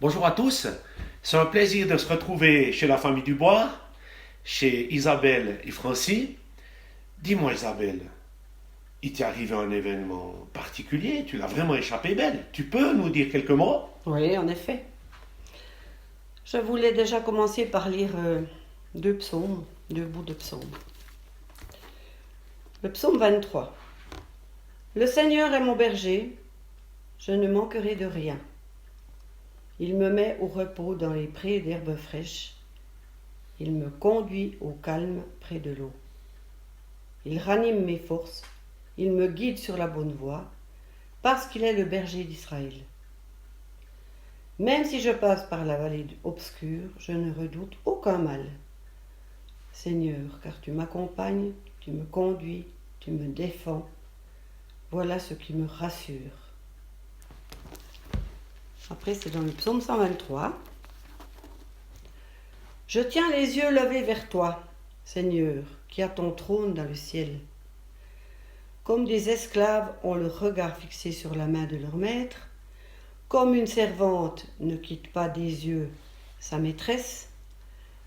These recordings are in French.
Bonjour à tous, c'est un plaisir de se retrouver chez la famille Dubois, chez Isabelle et Francie. Dis-moi Isabelle, il t'est arrivé un événement particulier, tu l'as vraiment échappé belle. Tu peux nous dire quelques mots? Oui, en effet. Je voulais déjà commencer par lire deux psaumes, deux bouts de psaumes. Le psaume 23. Le Seigneur est mon berger, je ne manquerai de rien. Il me met au repos dans les prés d'herbes fraîches. Il me conduit au calme près de l'eau. Il ranime mes forces, il me guide sur la bonne voie, parce qu'il est le berger d'Israël. Même si je passe par la vallée obscure, je ne redoute aucun mal. Seigneur, car tu m'accompagnes, tu me conduis, tu me défends. Voilà ce qui me rassure. Après, c'est dans le psaume 123. Je tiens les yeux levés vers toi, Seigneur, qui as ton trône dans le ciel. Comme des esclaves ont le regard fixé sur la main de leur maître, comme une servante ne quitte pas des yeux sa maîtresse,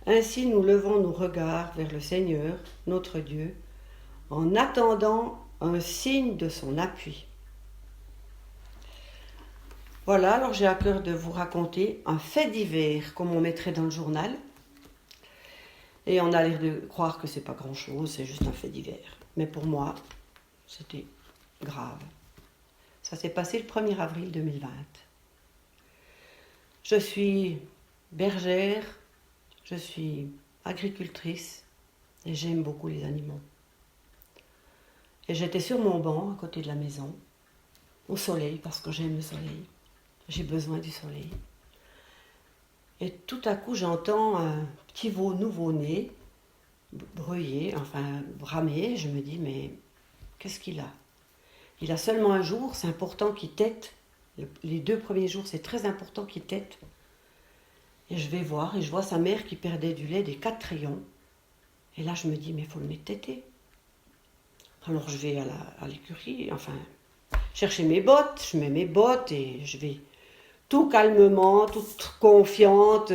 ainsi nous levons nos regards vers le Seigneur, notre Dieu, en attendant un signe de son appui. Voilà, alors j'ai à cœur de vous raconter un fait divers, comme on mettrait dans le journal. Et on a l'air de croire que c'est pas grand-chose, c'est juste un fait divers. Mais pour moi, c'était grave. Ça s'est passé le 1er avril 2020. Je suis bergère, je suis agricultrice et j'aime beaucoup les animaux. Et j'étais sur mon banc à côté de la maison, au soleil, parce que j'aime le soleil. J'ai besoin du soleil. Et tout à coup, j'entends un petit veau nouveau-né bruyer, enfin bramer. Je me dis, mais qu'est-ce qu'il a? Il a seulement un jour, c'est important qu'il tète. Les 2 premiers jours, c'est très important qu'il tète. Et je vais voir, et je vois sa mère qui perdait du lait des 4 rayons. Et là, je me dis, mais il faut le mettre téter. Alors je vais à l'écurie, enfin, chercher mes bottes, je mets mes bottes et je vais tout calmement, toute confiante,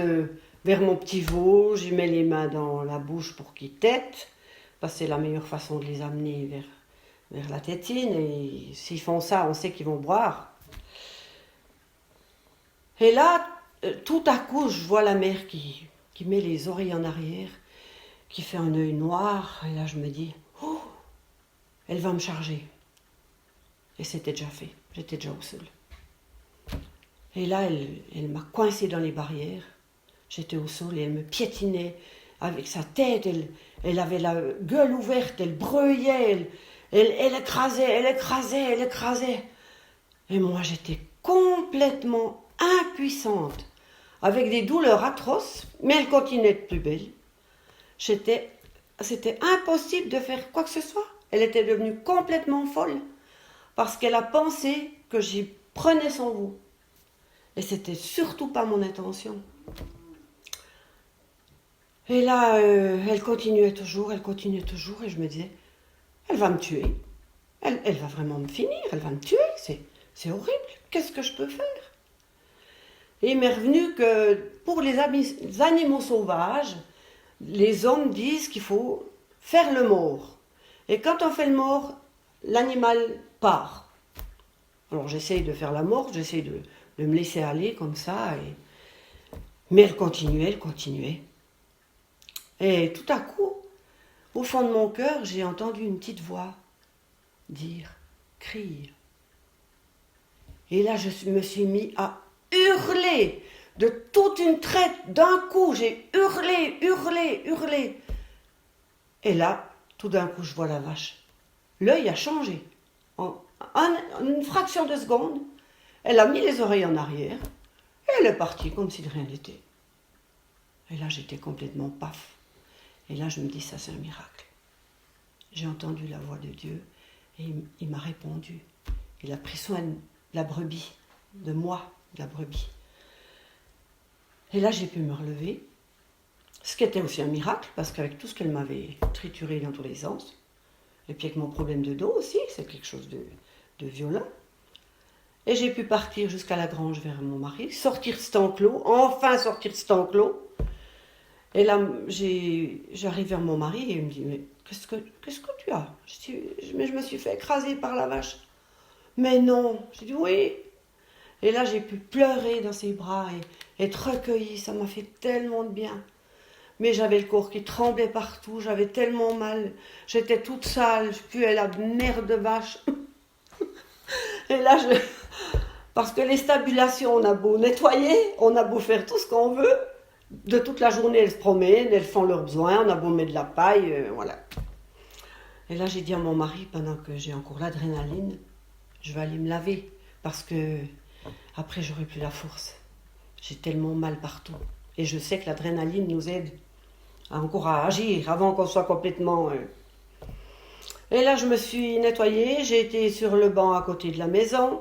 vers mon petit veau. J'y mets les mains dans la bouche pour qu'il tète, parce que c'est la meilleure façon de les amener vers la tétine. Et s'ils font ça, on sait qu'ils vont boire. Et là, tout à coup, je vois la mère qui met les oreilles en arrière, qui fait un œil noir. Et là, je me dis, oh, elle va me charger. Et c'était déjà fait, j'étais déjà au sol. Et là, elle m'a coincée dans les barrières. J'étais au sol et elle me piétinait avec sa tête. Elle avait la gueule ouverte, elle breuillait, elle écrasait. Et moi, j'étais complètement impuissante, avec des douleurs atroces, mais elle continuait de plus belle. C'était impossible de faire quoi que ce soit. Elle était devenue complètement folle, parce qu'elle a pensé que j'y prenais son goût. Et c'était surtout pas mon intention. Et là, elle continuait toujours, et je me disais, elle va me tuer. Elle va vraiment me finir, elle va me tuer, c'est horrible, qu'est-ce que je peux faire? Et il m'est revenu que pour les animaux sauvages, les hommes disent qu'il faut faire le mort. Et quand on fait le mort, l'animal part. Alors j'essaye de faire la mort, j'essaye de me laisser aller comme ça. Mais elle continuait. Et tout à coup, au fond de mon cœur, j'ai entendu une petite voix dire « crie ». Et là, je me suis mis à hurler de toute une traite. D'un coup, j'ai hurlé. Et là, tout d'un coup, je vois la vache. L'œil a changé. En une fraction de seconde, elle a mis les oreilles en arrière et elle est partie comme si de rien n'était. Et là, j'étais complètement paf. Et là, je me dis, ça c'est un miracle. J'ai entendu la voix de Dieu et il m'a répondu. Il a pris soin de la brebis, de moi, de la brebis. Et là, j'ai pu me relever, ce qui était aussi un miracle, parce qu'avec tout ce qu'elle m'avait trituré dans tous les sens, et puis avec mon problème de dos aussi, c'est quelque chose de violent. Et j'ai pu partir jusqu'à la grange vers mon mari, sortir cet enclos, enfin sortir cet enclos. Et là, j'arrive vers mon mari et il me dit, mais qu'est-ce que tu as? Je dis, mais je me suis fait écraser par la vache. Mais non. Je dis, oui. Et là, j'ai pu pleurer dans ses bras et être recueillie. Ça m'a fait tellement de bien. Mais j'avais le corps qui tremblait partout, j'avais tellement mal. J'étais toute sale, je puais la merde de vache. Et là, parce que les stabulations, on a beau nettoyer, on a beau faire tout ce qu'on veut. De toute la journée, elles se promènent, elles font leurs besoins, on a beau mettre de la paille, voilà. Et là, j'ai dit à mon mari, pendant que j'ai encore l'adrénaline, je vais aller me laver, parce que après, j'aurai plus la force. J'ai tellement mal partout. Et je sais que l'adrénaline nous aide encore à agir avant qu'on soit complètement... Et là, je me suis nettoyée, j'ai été sur le banc à côté de la maison,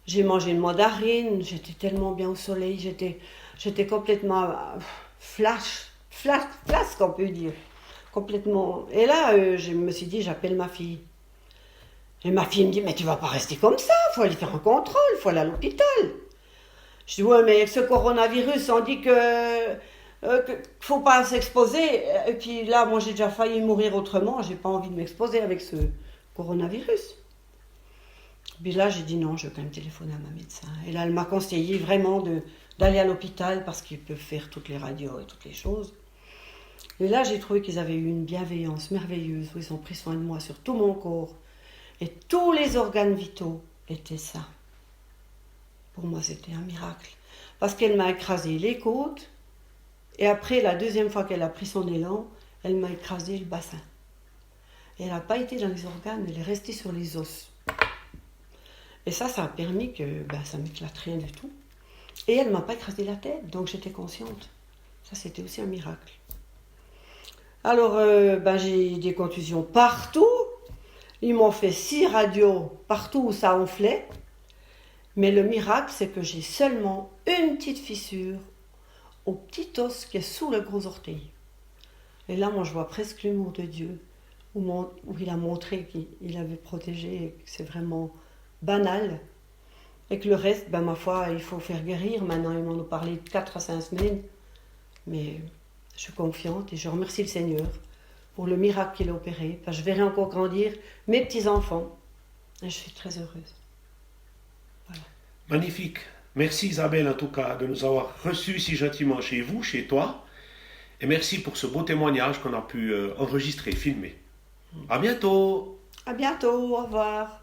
j'ai mangé une mandarine, j'étais tellement bien au soleil, j'étais complètement flasque, on peut dire. Complètement. Et là, je me suis dit, j'appelle ma fille. Et ma fille me dit, mais tu vas pas rester comme ça, il faut aller faire un contrôle, il faut aller à l'hôpital. Je dis, ouais, mais avec ce coronavirus, on dit que faut pas s'exposer. Et puis là, moi, j'ai déjà failli mourir autrement, j'ai pas envie de m'exposer avec ce coronavirus. Puis là, j'ai dit non, je vais quand même téléphoner à ma médecin. Et là, elle m'a conseillé vraiment d'aller à l'hôpital parce qu'ils peuvent faire toutes les radios et toutes les choses. Et là, j'ai trouvé qu'ils avaient eu une bienveillance merveilleuse, où ils ont pris soin de moi sur tout mon corps. Et tous les organes vitaux étaient sains. Pour moi, c'était un miracle. Parce qu'elle m'a écrasé les côtes, et après, la deuxième fois qu'elle a pris son élan, elle m'a écrasé le bassin. Et elle n'a pas été dans les organes, elle est restée sur les os. Et ça a permis que ça ne m'éclate rien du tout. Et elle ne m'a pas écrasé la tête, donc j'étais consciente. Ça, c'était aussi un miracle. Alors, j'ai des contusions partout. Ils m'ont fait 6 radios partout où ça enflait. Mais le miracle, c'est que j'ai seulement une petite fissure au petit os qui est sous le gros orteil. Et là, moi, je vois presque l'humour de Dieu, où il a montré qu'il avait protégé et que c'est vraiment banal. Et que le reste, ma foi, il faut faire guérir. Maintenant, ils m'en ont parlé de 4 à 5 semaines. Mais je suis confiante et je remercie le Seigneur pour le miracle qu'il a opéré. Parce que je verrai encore grandir mes petits-enfants. Et je suis très heureuse. Voilà. Magnifique. Merci Isabelle en tout cas de nous avoir reçus si gentiment chez vous, chez toi. Et merci pour ce beau témoignage qu'on a pu enregistrer, filmer. À bientôt. À bientôt, au revoir.